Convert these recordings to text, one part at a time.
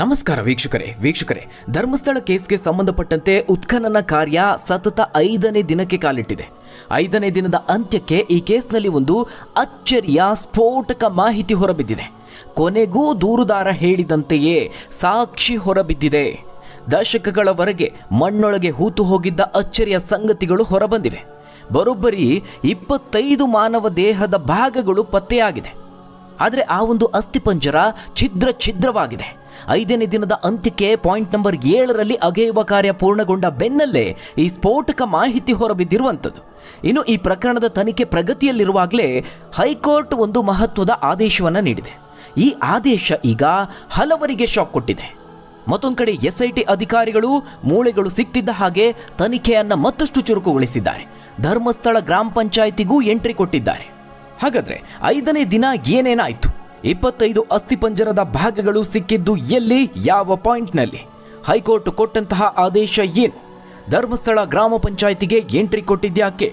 ನಮಸ್ಕಾರ ವೀಕ್ಷಕರೇ ಧರ್ಮಸ್ಥಳ ಕೇಸ್ಗೆ ಸಂಬಂಧಪಟ್ಟಂತೆ ಉತ್ಖನನ ಕಾರ್ಯ ಸತತ 5ನೇ ದಿನಕ್ಕೆ ಕಾಲಿಟ್ಟಿದೆ. 5ನೇ ದಿನದ ಅಂತ್ಯಕ್ಕೆ ಈ ಕೇಸ್ನಲ್ಲಿ ಒಂದು ಅಚ್ಚರಿಯ ಸ್ಫೋಟಕ ಮಾಹಿತಿ ಹೊರಬಿದ್ದಿದೆ. ಕೊನೆಗೂ ದೂರುದಾರ ಹೇಳಿದಂತೆಯೇ ಸಾಕ್ಷಿ ಹೊರಬಿದ್ದಿದೆ. ದಶಕಗಳವರೆಗೆ ಮಣ್ಣೊಳಗೆ ಹೂತು ಹೋಗಿದ್ದ ಅಚ್ಚರಿಯ ಸಂಗತಿಗಳು ಹೊರಬಂದಿವೆ. ಬರೋಬ್ಬರಿ 25 ಮಾನವ ದೇಹದ ಭಾಗಗಳು ಪತ್ತೆಯಾಗಿದೆ. ಆದರೆ ಆ ಒಂದು ಅಸ್ಥಿಪಂಜರ ಛಿದ್ರವಾಗಿದೆ. 5ನೇ ದಿನದ ಅಂತ್ಯಕ್ಕೆ ಪಾಯಿಂಟ್ ನಂಬರ್ 7ರಲ್ಲಿ ಅಗೆಯುವ ಕಾರ್ಯ ಪೂರ್ಣಗೊಂಡ ಬೆನ್ನಲ್ಲೇ ಈ ಸ್ಫೋಟಕ ಮಾಹಿತಿ ಹೊರಬಿದ್ದಿರುವಂಥದ್ದು. ಇನ್ನು ಈ ಪ್ರಕರಣದ ತನಿಖೆ ಪ್ರಗತಿಯಲ್ಲಿರುವಾಗಲೇ ಹೈಕೋರ್ಟ್ ಒಂದು ಮಹತ್ವದ ಆದೇಶವನ್ನು ನೀಡಿದೆ. ಈ ಆದೇಶ ಈಗ ಹಲವರಿಗೆ ಶಾಕ್ ಕೊಟ್ಟಿದೆ. ಮತ್ತೊಂದು ಕಡೆ SIT ಅಧಿಕಾರಿಗಳು ಮೂಳೆಗಳು ಸಿಕ್ತಿದ್ದ ಹಾಗೆ ತನಿಖೆಯನ್ನು ಮತ್ತಷ್ಟು ಚುರುಕುಗೊಳಿಸಿದ್ದಾರೆ. ಧರ್ಮಸ್ಥಳ ಗ್ರಾಮ ಪಂಚಾಯಿತಿಗೂ ಎಂಟ್ರಿ ಕೊಟ್ಟಿದ್ದಾರೆ. ಹಾಗಾದ್ರೆ 5ನೇ ದಿನ ಏನೇನಾಯಿತು? 25 ಅಸ್ಥಿಪಂಜರದ ಭಾಗಗಳು ಸಿಕ್ಕಿದ್ದು ಎಲ್ಲಿ, ಯಾವ ಪಾಯಿಂಟ್ನಲ್ಲಿ? ಹೈಕೋರ್ಟ್ ಕೊಟ್ಟಂತಹ ಆದೇಶ ಏನು? ಧರ್ಮಸ್ಥಳ ಗ್ರಾಮ ಪಂಚಾಯಿತಿಗೆ ಎಂಟ್ರಿ ಕೊಟ್ಟಿದ್ಯಾಕೆ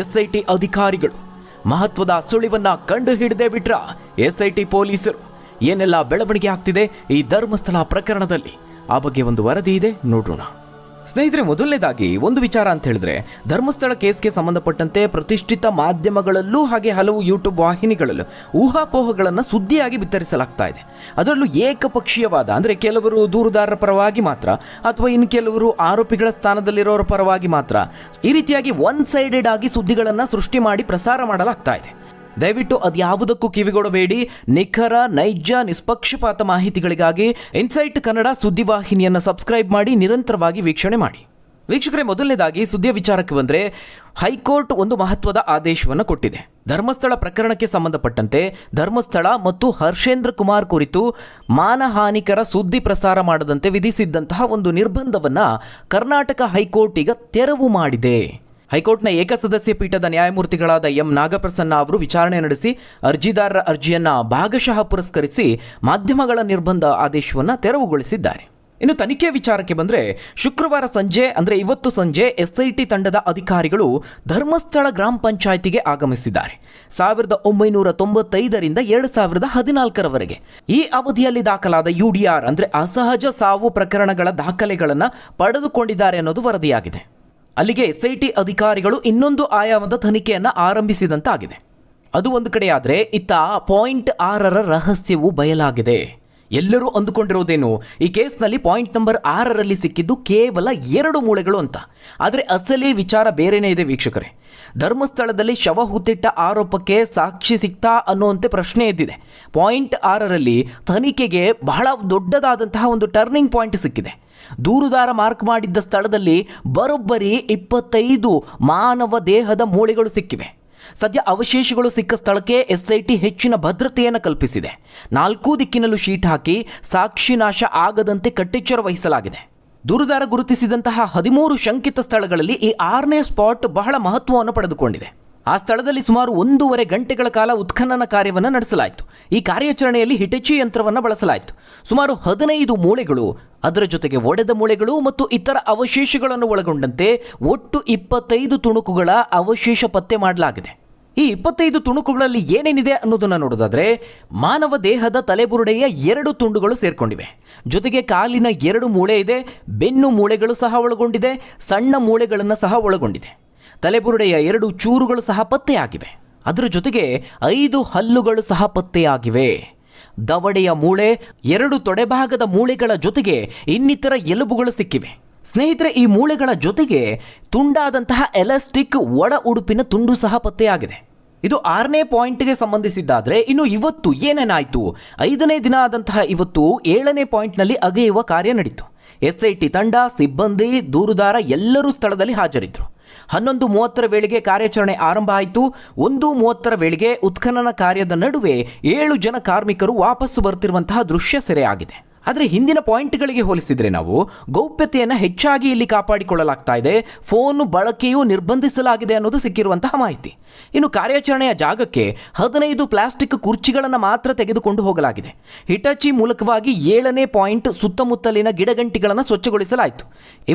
SIT ಅಧಿಕಾರಿಗಳು? ಮಹತ್ವದ ಸುಳಿವನ್ನ ಕಂಡು ಹಿಡಿದೇ ಬಿಟ್ರ SIT ಪೊಲೀಸರು? ಏನೆಲ್ಲ ಬೆಳವಣಿಗೆ ಆಗ್ತಿದೆ ಈ ಧರ್ಮಸ್ಥಳ ಪ್ರಕರಣದಲ್ಲಿ? ಆ ಬಗ್ಗೆ ಒಂದು ವರದಿ ಇದೆ, ನೋಡೋಣ. ಸ್ನೇಹಿತರೆ, ಮೊದಲನೇದಾಗಿ ಒಂದು ವಿಚಾರ ಅಂತ ಹೇಳಿದ್ರೆ, ಧರ್ಮಸ್ಥಳ ಕೇಸ್ಗೆ ಸಂಬಂಧಪಟ್ಟಂತೆ ಪ್ರತಿಷ್ಠಿತ ಮಾಧ್ಯಮಗಳಲ್ಲೂ ಹಾಗೆ ಹಲವು ಯೂಟ್ಯೂಬ್ ವಾಹಿನಿಗಳಲ್ಲೂ ಊಹಾಪೋಹಗಳನ್ನು ಸುದ್ದಿಯಾಗಿ ಬಿತ್ತರಿಸಲಾಗ್ತಾ ಇದೆ. ಅದರಲ್ಲೂ ಏಕಪಕ್ಷೀಯವಾದ, ಅಂದರೆ ಕೆಲವರು ದೂರುದಾರರ ಪರವಾಗಿ ಮಾತ್ರ ಅಥವಾ ಇನ್ನು ಕೆಲವರು ಆರೋಪಿಗಳ ಸ್ಥಾನದಲ್ಲಿರೋರ ಪರವಾಗಿ ಮಾತ್ರ, ಈ ರೀತಿಯಾಗಿ ಒನ್ ಸೈಡೆಡ್ ಆಗಿ ಸುದ್ದಿಗಳನ್ನು ಸೃಷ್ಟಿ ಮಾಡಿ ಪ್ರಸಾರ ಮಾಡಲಾಗ್ತಾ ಇದೆ. ದಯವಿಟ್ಟು ಅದ್ಯಾವುದಕ್ಕೂ ಕಿವಿಗೊಡಬೇಡಿ. ನಿಖರ, ನೈಜ, ನಿಷ್ಪಕ್ಷಪಾತ ಮಾಹಿತಿಗಳಿಗಾಗಿ ಇನ್ಸೈಟ್ ಕನ್ನಡ ಸುದ್ದಿವಾಹಿನಿಯನ್ನು ಸಬ್ಸ್ಕ್ರೈಬ್ ಮಾಡಿ ನಿರಂತರವಾಗಿ ವೀಕ್ಷಣೆ ಮಾಡಿ. ವೀಕ್ಷಕರೇ, ಮೊದಲನೇದಾಗಿ ಸುದ್ದಿಯ ವಿಚಾರಕ್ಕೆ ಬಂದರೆ, ಹೈಕೋರ್ಟ್ ಒಂದು ಮಹತ್ವದ ಆದೇಶವನ್ನು ಕೊಟ್ಟಿದೆ. ಧರ್ಮಸ್ಥಳ ಪ್ರಕರಣಕ್ಕೆ ಸಂಬಂಧಪಟ್ಟಂತೆ ಧರ್ಮಸ್ಥಳ ಮತ್ತು ಹರ್ಷೇಂದ್ರ ಕುಮಾರ್ ಕುರಿತು ಮಾನಹಾನಿಕರ ಸುದ್ದಿ ಪ್ರಸಾರ ಮಾಡದಂತೆ ವಿಧಿಸಿದ್ದಂತಹ ಒಂದು ನಿರ್ಬಂಧವನ್ನು ಕರ್ನಾಟಕ ಹೈಕೋರ್ಟ್ ಈಗ ತೆರವು ಮಾಡಿದೆ. ಹೈಕೋರ್ಟ್ನ ಏಕಸದಸ್ಯ ಪೀಠದ ನ್ಯಾಯಮೂರ್ತಿಗಳಾದ ಎಂ ನಾಗಪ್ರಸನ್ನ ಅವರು ವಿಚಾರಣೆ ನಡೆಸಿ ಅರ್ಜಿದಾರರ ಅರ್ಜಿಯನ್ನು ಭಾಗಶಃ ಪುರಸ್ಕರಿಸಿ ಮಾಧ್ಯಮಗಳ ನಿರ್ಬಂಧ ಆದೇಶವನ್ನು ತೆರವುಗೊಳಿಸಿದ್ದಾರೆ. ಇನ್ನು ತನಿಖೆ ವಿಚಾರಕ್ಕೆ ಬಂದರೆ, ಶುಕ್ರವಾರ ಸಂಜೆ ಅಂದರೆ ಇವತ್ತು ಸಂಜೆ SIT ತಂಡದ ಅಧಿಕಾರಿಗಳು ಧರ್ಮಸ್ಥಳ ಗ್ರಾಮ ಪಂಚಾಯಿತಿಗೆ ಆಗಮಿಸಿದ್ದಾರೆ. 1995ರಿಂದ 2014ರವರೆಗೆ ಈ ಅವಧಿಯಲ್ಲಿ ದಾಖಲಾದ UDR ಅಂದರೆ ಅಸಹಜ ಸಾವು ಪ್ರಕರಣಗಳ ದಾಖಲೆಗಳನ್ನು ಪಡೆದುಕೊಂಡಿದ್ದಾರೆ ಅನ್ನೋದು ವರದಿಯಾಗಿದೆ. ಅಲ್ಲಿಗೆ SIT ಅಧಿಕಾರಿಗಳು ಇನ್ನೊಂದು ಆಯಾಮದ ತನಿಖೆಯನ್ನು ಆರಂಭಿಸಿದಂತಾಗಿದೆ. ಅದು ಒಂದು ಕಡೆಯಾದರೆ, ಇತ್ತ ಪಾಯಿಂಟ್ 6ರ ರಹಸ್ಯವು ಬಯಲಾಗಿದೆ. ಎಲ್ಲರೂ ಅಂದುಕೊಂಡಿರೋದೇನು, ಈ ಕೇಸ್ನಲ್ಲಿ ಪಾಯಿಂಟ್ ನಂಬರ್ 6ರಲ್ಲಿ ಸಿಕ್ಕಿದ್ದು ಕೇವಲ 2 ಮೂಳೆಗಳು ಅಂತ. ಆದರೆ ಅಸಲಿ ವಿಚಾರ ಬೇರೆನೇ ಇದೆ ವೀಕ್ಷಕರೇ. ಧರ್ಮಸ್ಥಳದಲ್ಲಿ ಶವ ಹೂತಿಟ್ಟ ಆರೋಪಕ್ಕೆ ಸಾಕ್ಷಿ ಸಿಕ್ತಾ ಅನ್ನುವಂತೆ ಪ್ರಶ್ನೆ ಎದ್ದಿದೆ. ಪಾಯಿಂಟ್ 6ರಲ್ಲಿ ತನಿಖೆಗೆ ಬಹಳ ದೊಡ್ಡದಾದಂತಹ ಒಂದು ಟರ್ನಿಂಗ್ ಪಾಯಿಂಟ್ ಸಿಕ್ಕಿದೆ. ದೂರುದಾರ ಮಾರ್ಕ್ ಮಾಡಿದ್ದ ಸ್ಥಳದಲ್ಲಿ ಬರೋಬ್ಬರಿ 25 ಮಾನವ ದೇಹದ ಮೂಳೆಗಳು ಸಿಕ್ಕಿವೆ. ಸದ್ಯ ಅವಶೇಷಗಳು ಸಿಕ್ಕ ಸ್ಥಳಕ್ಕೆ SIT ಹೆಚ್ಚಿನ ಭದ್ರತೆಯನ್ನು ಕಲ್ಪಿಸಿದೆ. 4 ದಿಕ್ಕಿನಲ್ಲೂ ಶೀಟ್ ಹಾಕಿ ಸಾಕ್ಷಿ ನಾಶ ಆಗದಂತೆ ಕಟ್ಟೆಚ್ಚರ ವಹಿಸಲಾಗಿದೆ. ದೂರುದಾರ ಗುರುತಿಸಿದಂತಹ 13 ಶಂಕಿತ ಸ್ಥಳಗಳಲ್ಲಿ ಈ 6ನೇ ಸ್ಪಾಟ್ ಬಹಳ ಮಹತ್ವವನ್ನು ಪಡೆದುಕೊಂಡಿದೆ. ಆ ಸ್ಥಳದಲ್ಲಿ ಸುಮಾರು 1.5 ಗಂಟೆಗಳ ಕಾಲ ಉತ್ಖನನ ಕಾರ್ಯವನ್ನು ನಡೆಸಲಾಯಿತು. ಈ ಕಾರ್ಯಾಚರಣೆಯಲ್ಲಿ ಹಿಟಚಿ ಯಂತ್ರವನ್ನು ಬಳಸಲಾಯಿತು. ಸುಮಾರು 15 ಮೂಳೆಗಳು, ಅದರ ಜೊತೆಗೆ ಒಡೆದ ಮೂಳೆಗಳು ಮತ್ತು ಇತರ ಅವಶೇಷಗಳನ್ನು ಒಳಗೊಂಡಂತೆ ಒಟ್ಟು 25 ತುಣುಕುಗಳ ಅವಶೇಷ ಪತ್ತೆ ಮಾಡಲಾಗಿದೆ. ಈ 25 ತುಣುಕುಗಳಲ್ಲಿ ಏನೇನಿದೆ ಅನ್ನೋದನ್ನು ನೋಡೋದಾದ್ರೆ, ಮಾನವ ದೇಹದ ತಲೆಬುರುಡೆಯ 2 ತುಂಡುಗಳು ಸೇರ್ಕೊಂಡಿವೆ. ಜೊತೆಗೆ ಕಾಲಿನ 2 ಮೂಳೆ ಇದೆ, ಬೆನ್ನು ಮೂಳೆಗಳು ಸಹ ಒಳಗೊಂಡಿದೆ, ಸಣ್ಣ ಮೂಳೆಗಳನ್ನು ಸಹ ಒಳಗೊಂಡಿದೆ. ತಲೆಬುರುಡೆಯ 2 ಚೂರುಗಳು ಸಹ ಪತ್ತೆಯಾಗಿವೆ. ಅದರ ಜೊತೆಗೆ 5 ಹಲ್ಲುಗಳು ಸಹ ಪತ್ತೆಯಾಗಿವೆ. ದವಡೆಯ ಮೂಳೆ, 2 ತೊಡೆಭಾಗದ ಮೂಳೆಗಳ ಜೊತೆಗೆ ಇನ್ನಿತರ ಎಲುಬುಗಳು ಸಿಕ್ಕಿವೆ. ಸ್ನೇಹಿತರೆ, ಈ ಮೂಳೆಗಳ ಜೊತೆಗೆ ತುಂಡಾದಂತಹ ಎಲಾಸ್ಟಿಕ್ ಒಳ ಉಡುಪಿನ ತುಂಡು ಸಹ ಪತ್ತೆಯಾಗಿದೆ. ಇದು 6ನೇ ಪಾಯಿಂಟ್ಗೆ ಸಂಬಂಧಿಸಿದ್ದಾದರೆ, ಇನ್ನು ಇವತ್ತು ಏನೇನಾಯಿತು? 5ನೇ ದಿನ ಆದಂತಹ ಇವತ್ತು 7ನೇ ಪಾಯಿಂಟ್ನಲ್ಲಿ ಅಗೆಯುವ ಕಾರ್ಯ ನಡೀತು. SIT ತಂಡ, ಸಿಬ್ಬಂದಿ, ದೂರುದಾರ ಎಲ್ಲರೂ ಸ್ಥಳದಲ್ಲಿ ಹಾಜರಿದ್ದರು. 11:30ರ ವೇಳೆಗೆ ಕಾರ್ಯಾಚರಣೆ ಆರಂಭ ಆಯಿತು. 1:30ರ ವೇಳೆಗೆ ಉತ್ಖನನ ಕಾರ್ಯದ ನಡುವೆ 7 ಜನ ಕಾರ್ಮಿಕರು ವಾಪಸ್ಸು ಬರ್ತಿರುವಂತಹ ದೃಶ್ಯ ಸೆರೆಯಾಗಿದೆ. ಆದರೆ ಹಿಂದಿನ ಪಾಯಿಂಟ್ಗಳಿಗೆ ಹೋಲಿಸಿದರೆ ನಾವು ಗೌಪ್ಯತೆಯನ್ನು ಹೆಚ್ಚಾಗಿ ಇಲ್ಲಿ ಕಾಪಾಡಿಕೊಳ್ಳಲಾಗ್ತಾ ಇದೆ. ಫೋನ್ ಬಳಕೆಯೂ ನಿರ್ಬಂಧಿಸಲಾಗಿದೆ ಅನ್ನೋದು ಸಿಕ್ಕಿರುವಂತಹ ಮಾಹಿತಿ. ಇನ್ನು ಕಾರ್ಯಾಚರಣೆಯ ಜಾಗಕ್ಕೆ 15 ಪ್ಲಾಸ್ಟಿಕ್ ಕುರ್ಚಿಗಳನ್ನು ಮಾತ್ರ ತೆಗೆದುಕೊಂಡು ಹೋಗಲಾಗಿದೆ. ಹಿಟಾಚಿ ಮೂಲಕವಾಗಿ 7ನೇ ಪಾಯಿಂಟ್ ಸುತ್ತಮುತ್ತಲಿನ ಗಿಡಗಂಟಿಗಳನ್ನು ಸ್ವಚ್ಛಗೊಳಿಸಲಾಯಿತು.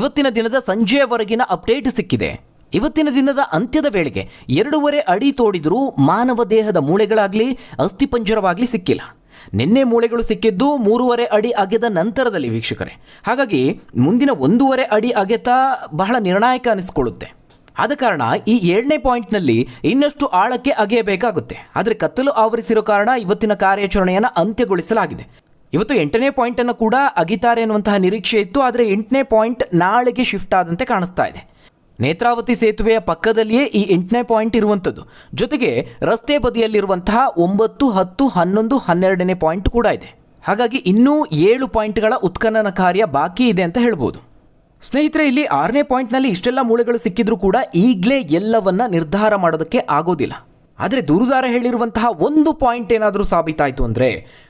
ಇವತ್ತಿನ ದಿನದ ಸಂಜೆಯವರೆಗಿನ ಅಪ್ಡೇಟ್ ಸಿಕ್ಕಿದೆ. ಇವತ್ತಿನ ದಿನದ ಅಂತ್ಯದ ವೇಳೆಗೆ 2.5 ಅಡಿ ತೋಡಿದರೂ ಮಾನವ ದೇಹದ ಮೂಳೆಗಳಾಗಲಿ ಅಸ್ಥಿಪಂಜರವಾಗಲಿ ಸಿಕ್ಕಿಲ್ಲ. ನಿನ್ನೆ ಮೂಳೆಗಳು ಸಿಕ್ಕಿದ್ದು 3.5 ಅಡಿ ಅಗೆದ ನಂತರದಲ್ಲಿ ವೀಕ್ಷಕರೇ. ಹಾಗಾಗಿ ಮುಂದಿನ 1.5 ಅಡಿ ಅಗೆತ ಬಹಳ ನಿರ್ಣಾಯಕ ಅನಿಸ್ಕೊಳ್ಳುತ್ತೆ. ಆದ ಕಾರಣ ಈ 7ನೇ ಪಾಯಿಂಟ್ನಲ್ಲಿ ಇನ್ನಷ್ಟು ಆಳಕ್ಕೆ ಅಗೆಯಬೇಕಾಗುತ್ತೆ. ಆದರೆ ಕತ್ತಲು ಆವರಿಸಿರೋ ಕಾರಣ ಇವತ್ತಿನ ಕಾರ್ಯಾಚರಣೆಯನ್ನು ಅಂತ್ಯಗೊಳಿಸಲಾಗಿದೆ. ಇವತ್ತು 8ನೇ ಪಾಯಿಂಟನ್ನು ಕೂಡ ಅಗಿತಾರೆ ಅನ್ನುವಂತಹ ನಿರೀಕ್ಷೆ ಇತ್ತು. ಆದರೆ 8ನೇ ಪಾಯಿಂಟ್ ನಾಳೆಗೆ ಶಿಫ್ಟ್ ಆದಂತೆ ಕಾಣಿಸ್ತಾ ಇದೆ. ನೇತ್ರಾವತಿ ಸೇತುವೆಯ ಪಕ್ಕದಲ್ಲಿಯೇ ಈ 8ನೇ ಪಾಯಿಂಟ್ ಇರುವಂಥದ್ದು. ಜೊತೆಗೆ ರಸ್ತೆ ಬದಿಯಲ್ಲಿರುವಂತಹ 9, 10, 11, 12ನೇ ಪಾಯಿಂಟ್ ಕೂಡ ಇದೆ. ಹಾಗಾಗಿ ಇನ್ನೂ 7 ಪಾಯಿಂಟ್ಗಳ ಉತ್ಖನನ ಕಾರ್ಯ ಬಾಕಿ ಇದೆ ಅಂತ ಹೇಳ್ಬೋದು. ಸ್ನೇಹಿತರೆ, ಇಲ್ಲಿ 6ನೇ ಪಾಯಿಂಟ್ನಲ್ಲಿ ಇಷ್ಟೆಲ್ಲ ಮೂಳೆಗಳು ಸಿಕ್ಕಿದ್ರೂ ಕೂಡ ಈಗಲೇ ಎಲ್ಲವನ್ನ ನಿರ್ಧಾರ ಮಾಡೋದಕ್ಕೆ ಆಗೋದಿಲ್ಲ. ಆದರೆ ದೂರುದಾರ ಹೇಳಿರುವಂತಹ ಒಂದು ಪಾಯಿಂಟ್ ಏನಾದರೂ ಸಾಬೀತಾಯಿತು ಅಂದರೆ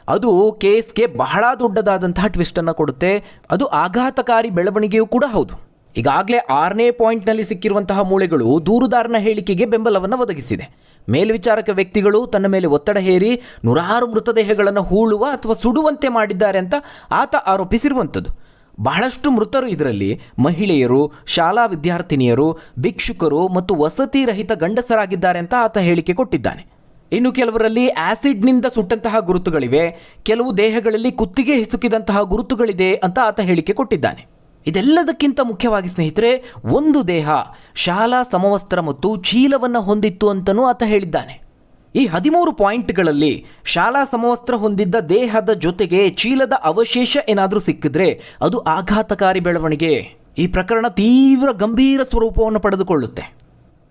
ಅದು ಕೇಸ್ಗೆ ಬಹಳ ದೊಡ್ಡದಾದಂತಹ ಟ್ವಿಸ್ಟನ್ನು ಕೊಡುತ್ತೆ. ಅದು ಆಘಾತಕಾರಿ ಬೆಳವಣಿಗೆಯೂ ಕೂಡ ಹೌದು. ಈಗಾಗಲೇ 6ನೇ ಪಾಯಿಂಟ್ನಲ್ಲಿ ಸಿಕ್ಕಿರುವಂತಹ ಮೂಳೆಗಳು ದೂರುದಾರನ ಹೇಳಿಕೆಗೆ ಬೆಂಬಲವನ್ನು ಒದಗಿಸಿದೆ. ಮೇಲ್ವಿಚಾರಕ ವ್ಯಕ್ತಿಗಳು ತನ್ನ ಮೇಲೆ ಒತ್ತಡ ಹೇರಿ ನೂರಾರು ಮೃತದೇಹಗಳನ್ನು ಹೂಳುವ ಅಥವಾ ಸುಡುವಂತೆ ಮಾಡಿದ್ದಾರೆ ಅಂತ ಆತ ಆರೋಪಿಸಿರುವಂಥದ್ದು. ಬಹಳಷ್ಟು ಮೃತರು ಇದರಲ್ಲಿ ಮಹಿಳೆಯರು, ಶಾಲಾ ವಿದ್ಯಾರ್ಥಿನಿಯರು, ಭಿಕ್ಷುಕರು ಮತ್ತು ವಸತಿ ರಹಿತ ಗಂಡಸರಾಗಿದ್ದಾರೆ ಅಂತ ಆತ ಹೇಳಿಕೆ ಕೊಟ್ಟಿದ್ದಾನೆ. ಇನ್ನು ಕೆಲವರಲ್ಲಿ ಆಸಿಡ್ನಿಂದ ಸುಟ್ಟಂತಹ ಗುರುತುಗಳಿವೆ, ಕೆಲವು ದೇಹಗಳಲ್ಲಿ ಕುತ್ತಿಗೆ ಹಿಸುಕಿದಂತಹ ಗುರುತುಗಳಿದೆ ಅಂತ ಆತ ಹೇಳಿಕೆ ಕೊಟ್ಟಿದ್ದಾನೆ. ಇದೆಲ್ಲದಕ್ಕಿಂತ ಮುಖ್ಯವಾಗಿ ಸ್ನೇಹಿತರೆ, ಒಂದು ದೇಹ ಶಾಲಾ ಸಮವಸ್ತ್ರ ಮತ್ತು ಚೀಲವನ್ನು ಹೊಂದಿತ್ತು ಅಂತಲೂ ಆತ ಹೇಳಿದ್ದಾನೆ. ಈ 13 ಪಾಯಿಂಟ್ಗಳಲ್ಲಿ ಶಾಲಾ ಸಮವಸ್ತ್ರ ಹೊಂದಿದ್ದ ದೇಹದ ಜೊತೆಗೆ ಚೀಲದ ಅವಶೇಷ ಏನಾದರೂ ಸಿಕ್ಕಿದ್ರೆ ಅದು ಆಘಾತಕಾರಿ ಬೆಳವಣಿಗೆ. ಈ ಪ್ರಕರಣ ತೀವ್ರ ಗಂಭೀರ ಸ್ವರೂಪವನ್ನು ಪಡೆದುಕೊಳ್ಳುತ್ತೆ.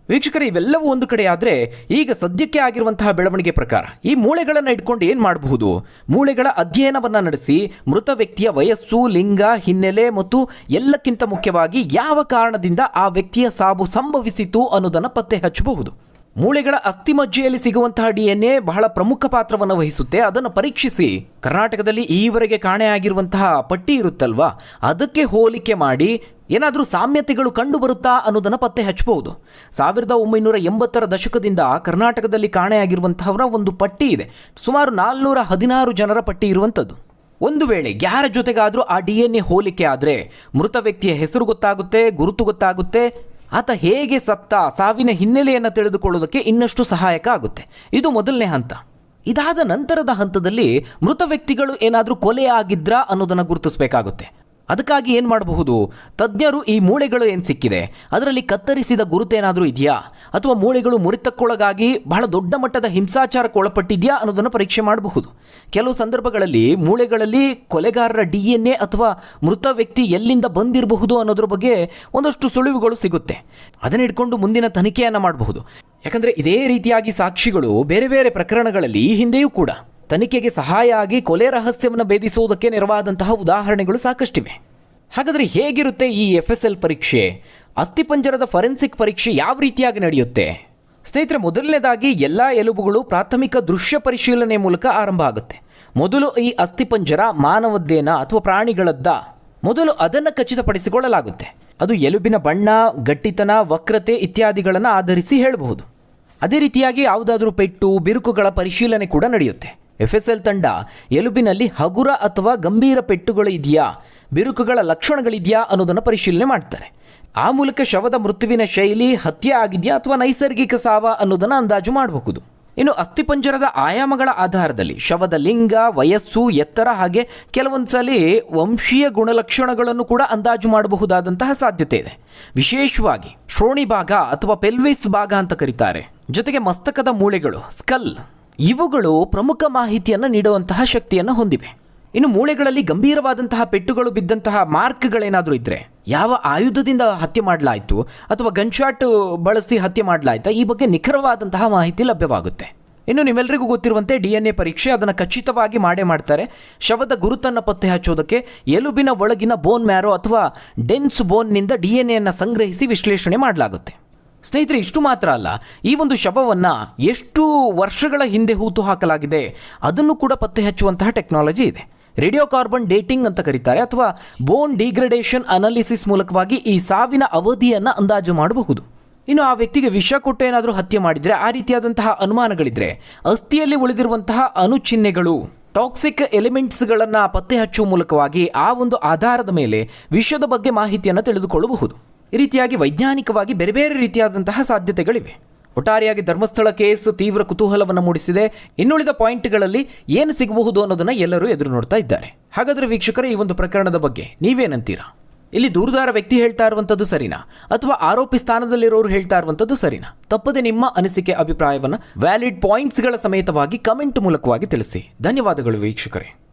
ವೀಕ್ಷಕರೇ, ಇವೆಲ್ಲವೂ ಒಂದು ಕಡೆ ಆದರೆ ಈಗ ಸದ್ಯಕ್ಕೆ ಆಗಿರುವಂತಹ ಬೆಳವಣಿಗೆ ಪ್ರಕಾರ ಈ ಮೂಳೆಗಳನ್ನು ಇಟ್ಕೊಂಡು ಏನು ಮಾಡಬಹುದು? ಮೂಳೆಗಳ ಅಧ್ಯಯನವನ್ನು ನಡೆಸಿ ಮೃತ ವ್ಯಕ್ತಿಯ ವಯಸ್ಸು, ಲಿಂಗ, ಹಿನ್ನೆಲೆ ಮತ್ತು ಎಲ್ಲಕ್ಕಿಂತ ಮುಖ್ಯವಾಗಿ ಯಾವ ಕಾರಣದಿಂದ ಆ ವ್ಯಕ್ತಿಯ ಸಾವು ಸಂಭವಿಸಿತು ಅನ್ನೋದನ್ನು ಪತ್ತೆ ಹಚ್ಚಬಹುದು. ಮೂಳೆಗಳ ಅಸ್ಥಿಮಜ್ಜೆಯಲ್ಲಿ ಸಿಗುವಂತಹ DNA ಬಹಳ ಪ್ರಮುಖ ಪಾತ್ರವನ್ನು ವಹಿಸುತ್ತೆ. ಅದನ್ನು ಪರೀಕ್ಷಿಸಿ ಕರ್ನಾಟಕದಲ್ಲಿ ಈವರೆಗೆ ಕಾಣೆಯಾಗಿರುವಂತಹ ಪಟ್ಟಿ ಇರುತ್ತಲ್ವಾ, ಅದಕ್ಕೆ ಹೋಲಿಕೆ ಮಾಡಿ ಏನಾದರೂ ಸಾಮ್ಯತೆಗಳು ಕಂಡು ಬರುತ್ತಾ ಅನ್ನೋದನ್ನು ಪತ್ತೆ ಹಚ್ಚಬಹುದು. 1980ರ ದಶಕದಿಂದ ಕರ್ನಾಟಕದಲ್ಲಿ ಕಾಣೆಯಾಗಿರುವಂತಹವರ ಒಂದು ಪಟ್ಟಿ ಇದೆ. ಸುಮಾರು 416 ಜನರ ಪಟ್ಟಿ ಇರುವಂಥದ್ದು. ಒಂದು ವೇಳೆ ಯಾರ ಜೊತೆಗಾದರೂ ಆ DNA ಹೋಲಿಕೆ ಆದರೆ ಮೃತ ವ್ಯಕ್ತಿಯ ಹೆಸರು ಗೊತ್ತಾಗುತ್ತೆ, ಗುರುತು ಗೊತ್ತಾಗುತ್ತೆ, ಆತ ಹೇಗೆ ಸತ್ತ, ಸಾವಿನ ಹಿನ್ನೆಲೆಯನ್ನು ತಿಳಿದುಕೊಳ್ಳೋದಕ್ಕೆ ಇನ್ನಷ್ಟು ಸಹಾಯಕ ಆಗುತ್ತೆ. ಇದು ಮೊದಲನೇ ಹಂತ. ಇದಾದ ನಂತರದ ಹಂತದಲ್ಲಿ ಮೃತ ವ್ಯಕ್ತಿಗಳು ಏನಾದರೂ ಕೊಲೆ ಆಗಿದ್ರಾ ಅನ್ನೋದನ್ನು ಗುರುತಿಸಬೇಕಾಗುತ್ತೆ. ಅದಕ್ಕಾಗಿ ಏನು ಮಾಡಬಹುದು? ತಜ್ಞರು ಈ ಮೂಳೆಗಳು ಏನು ಸಿಕ್ಕಿದೆ ಅದರಲ್ಲಿ ಕತ್ತರಿಸಿದ ಗುರುತೇನಾದರೂ ಇದೆಯಾ, ಅಥವಾ ಮೂಳೆಗಳು ಮುರಿತಕ್ಕೊಳಗಾಗಿ ಬಹಳ ದೊಡ್ಡ ಮಟ್ಟದ ಹಿಂಸಾಚಾರಕ್ಕೆ ಒಳಪಟ್ಟಿದೆಯಾ ಅನ್ನೋದನ್ನು ಪರೀಕ್ಷೆ ಮಾಡಬಹುದು. ಕೆಲವು ಸಂದರ್ಭಗಳಲ್ಲಿ ಮೂಳೆಗಳಲ್ಲಿ ಕೊಲೆಗಾರರ DNA ಅಥವಾ ಮೃತ ವ್ಯಕ್ತಿ ಎಲ್ಲಿಂದ ಬಂದಿರಬಹುದು ಅನ್ನೋದ್ರ ಬಗ್ಗೆ ಒಂದಷ್ಟು ಸುಳಿವುಗಳು ಸಿಗುತ್ತೆ. ಅದನ್ನ ಇಟ್ಕೊಂಡು ಮುಂದಿನ ತನಿಖೆಯನ್ನು ಮಾಡಬಹುದು. ಯಾಕಂದರೆ ಇದೇ ರೀತಿಯಾಗಿ ಸಾಕ್ಷಿಗಳು ಬೇರೆ ಬೇರೆ ಪ್ರಕರಣಗಳಲ್ಲಿ ಈ ಹಿಂದೆಯೂ ಕೂಡ ತನಿಖೆಗೆ ಸಹಾಯ ಆಗಿ ಕೊಲೆ ರಹಸ್ಯವನ್ನು ಭೇದಿಸುವುದಕ್ಕೆ ನೆರವಾದಂತಹ ಉದಾಹರಣೆಗಳು ಸಾಕಷ್ಟಿವೆ. ಹಾಗಾದರೆ ಹೇಗಿರುತ್ತೆ ಈ FSL ಪರೀಕ್ಷೆ? ಅಸ್ಥಿಪಂಜರದ ಫರೆನ್ಸಿಕ್ ಪರೀಕ್ಷೆ ಯಾವ ರೀತಿಯಾಗಿ ನಡೆಯುತ್ತೆ? ಸ್ನೇಹಿತರೆ, ಮೊದಲನೇದಾಗಿ ಎಲ್ಲ ಎಲುಬುಗಳು ಪ್ರಾಥಮಿಕ ದೃಶ್ಯ ಪರಿಶೀಲನೆ ಮೂಲಕ ಆರಂಭ ಆಗುತ್ತೆ. ಮೊದಲು ಈ ಅಸ್ಥಿಪಂಜರ ಮಾನವದ್ದೇನ ಅಥವಾ ಪ್ರಾಣಿಗಳದ್ದ ಮೊದಲು ಅದನ್ನು ಖಚಿತಪಡಿಸಿಕೊಳ್ಳಲಾಗುತ್ತೆ. ಅದು ಎಲುಬಿನ ಬಣ್ಣ, ಗಟ್ಟಿತನ, ವಕ್ರತೆ ಇತ್ಯಾದಿಗಳನ್ನು ಆಧರಿಸಿ ಹೇಳಬಹುದು. ಅದೇ ರೀತಿಯಾಗಿ ಯಾವುದಾದ್ರೂ ಪೆಟ್ಟು, ಬಿರುಕುಗಳ ಪರಿಶೀಲನೆ ಕೂಡ ನಡೆಯುತ್ತೆ. FSL ತಂಡ ಎಲುಬಿನಲ್ಲಿ ಹಗುರ ಅಥವಾ ಗಂಭೀರ ಪೆಟ್ಟುಗಳು ಇದೆಯಾ, ಬಿರುಕುಗಳ ಲಕ್ಷಣಗಳಿದೆಯಾ ಅನ್ನೋದನ್ನು ಪರಿಶೀಲನೆ ಮಾಡ್ತಾರೆ. ಆ ಮೂಲಕ ಶವದ ಮೃತ್ಯುವಿನ ಶೈಲಿ ಹತ್ಯೆ ಆಗಿದೆಯಾ ಅಥವಾ ನೈಸರ್ಗಿಕ ಸಾವ ಅನ್ನೋದನ್ನು ಅಂದಾಜು ಮಾಡಬಹುದು. ಇನ್ನು ಅಸ್ಥಿಪಂಜರದ ಆಯಾಮಗಳ ಆಧಾರದಲ್ಲಿ ಶವದ ಲಿಂಗ, ವಯಸ್ಸು, ಎತ್ತರ ಹಾಗೆ ಕೆಲವೊಂದು ಸಲ ವಂಶೀಯ ಗುಣಲಕ್ಷಣಗಳನ್ನು ಕೂಡ ಅಂದಾಜು ಮಾಡಬಹುದಾದಂತಹ ಸಾಧ್ಯತೆ ಇದೆ. ವಿಶೇಷವಾಗಿ ಶ್ರೋಣಿ ಭಾಗ ಅಥವಾ ಪೆಲ್ವಿಸ್ ಭಾಗ ಅಂತ ಕರೀತಾರೆ. ಜೊತೆಗೆ ಮಸ್ತಕದ ಮೂಳೆಗಳು, ಸ್ಕಲ್, ಇವುಗಳು ಪ್ರಮುಖ ಮಾಹಿತಿಯನ್ನು ನೀಡುವಂತಹ ಶಕ್ತಿಯನ್ನು ಹೊಂದಿವೆ. ಇನ್ನು ಮೂಳೆಗಳಲ್ಲಿ ಗಂಭೀರವಾದಂತಹ ಪೆಟ್ಟುಗಳು ಬಿದ್ದಂತಹ ಮಾರ್ಕ್ಗಳೇನಾದರೂ ಇದ್ದರೆ ಯಾವ ಆಯುಧದಿಂದ ಹತ್ಯೆ ಮಾಡಲಾಯಿತು ಅಥವಾ ಗನ್ಶಾಟ್ ಬಳಸಿ ಹತ್ಯೆ ಮಾಡಲಾಯ್ತಾ, ಈ ಬಗ್ಗೆ ನಿಖರವಾದಂತಹ ಮಾಹಿತಿ ಲಭ್ಯವಾಗುತ್ತೆ. ಇನ್ನು ನಿಮ್ಮೆಲ್ಲರಿಗೂ ಗೊತ್ತಿರುವಂತೆ DNA ಪರೀಕ್ಷೆ ಅದನ್ನು ಖಚಿತವಾಗಿ ಮಾಡ್ತಾರೆ. ಶವದ ಗುರುತನ್ನು ಪತ್ತೆ ಹಚ್ಚೋದಕ್ಕೆ ಎಲುಬಿನ ಒಳಗಿನ ಬೋನ್ ಮ್ಯಾರೋ ಅಥವಾ ಡೆನ್ಸ್ ಬೋನ್ನಿಂದ DNAಯನ್ನು ಸಂಗ್ರಹಿಸಿ ವಿಶ್ಲೇಷಣೆ ಮಾಡಲಾಗುತ್ತೆ. ಸ್ನೇಹಿತರೆ, ಇಷ್ಟು ಮಾತ್ರ ಅಲ್ಲ, ಈ ಒಂದು ಶವವನ್ನು ಎಷ್ಟು ವರ್ಷಗಳ ಹಿಂದೆ ಹೂತು ಹಾಕಲಾಗಿದೆ ಅದನ್ನು ಕೂಡ ಪತ್ತೆ ಹಚ್ಚುವಂತಹ ಟೆಕ್ನಾಲಜಿ ಇದೆ. ರೇಡಿಯೋ ಕಾರ್ಬನ್ ಡೇಟಿಂಗ್ ಅಂತ ಕರೀತಾರೆ, ಅಥವಾ ಬೋನ್ ಡಿಗ್ರೇಡೇಷನ್ ಅನಾಲಿಸಿಸ್ ಮೂಲಕವಾಗಿ ಈ ಸಾವಿನ ಅವಧಿಯನ್ನು ಅಂದಾಜು ಮಾಡಬಹುದು. ಇನ್ನು ಆ ವ್ಯಕ್ತಿಗೆ ವಿಷ ಕೊಟ್ಟು ಏನಾದರೂ ಹತ್ಯೆ ಮಾಡಿದರೆ, ಆ ರೀತಿಯಾದಂತಹ ಅನುಮಾನಗಳಿದ್ರೆ ಅಸ್ಥಿಯಲ್ಲಿ ಉಳಿದಿರುವಂತಹ ಅಣುಚಿಹ್ನೆಗಳು, ಟಾಕ್ಸಿಕ್ ಎಲಿಮೆಂಟ್ಸ್ಗಳನ್ನು ಪತ್ತೆ ಹಚ್ಚುವ ಮೂಲಕವಾಗಿ ಆ ಒಂದು ಆಧಾರದ ಮೇಲೆ ವಿಷದ ಬಗ್ಗೆ ಮಾಹಿತಿಯನ್ನು ತಿಳಿದುಕೊಳ್ಳಬಹುದು. ಈ ರೀತಿಯಾಗಿ ವೈಜ್ಞಾನಿಕವಾಗಿ ಬೇರೆ ಬೇರೆ ರೀತಿಯಾದಂತಹ ಸಾಧ್ಯತೆಗಳಿವೆ. ಒಟ್ಟಾರೆಯಾಗಿ ಧರ್ಮಸ್ಥಳ ಕೇಸ್ ತೀವ್ರ ಕುತೂಹಲವನ್ನು ಮೂಡಿಸಿದೆ. ಇನ್ನುಳಿದ ಪಾಯಿಂಟ್ಗಳಲ್ಲಿ ಏನು ಸಿಗಬಹುದು ಅನ್ನೋದನ್ನ ಎಲ್ಲರೂ ಎದುರು ನೋಡ್ತಾ ಇದ್ದಾರೆ. ಹಾಗಾದ್ರೆ ವೀಕ್ಷಕರೇ, ಈ ಒಂದು ಪ್ರಕರಣದ ಬಗ್ಗೆ ನೀವೇನಂತೀರಾ? ಇಲ್ಲಿ ದೂರುದಾರ ವ್ಯಕ್ತಿ ಹೇಳ್ತಾ ಇರುವಂಥದ್ದು ಸರಿನಾ, ಅಥವಾ ಆರೋಪಿ ಸ್ಥಾನದಲ್ಲಿರೋರು ಹೇಳ್ತಾ ಇರುವಂಥದ್ದು ಸರಿನಾ? ತಪ್ಪದೆ ನಿಮ್ಮ ಅನಿಸಿಕೆ, ಅಭಿಪ್ರಾಯವನ್ನು ವ್ಯಾಲಿಡ್ ಪಾಯಿಂಟ್ಸ್ಗಳ ಸಮೇತವಾಗಿ ಕಮೆಂಟ್ ಮೂಲಕವಾಗಿ ತಿಳಿಸಿ. ಧನ್ಯವಾದಗಳು ವೀಕ್ಷಕರೇ.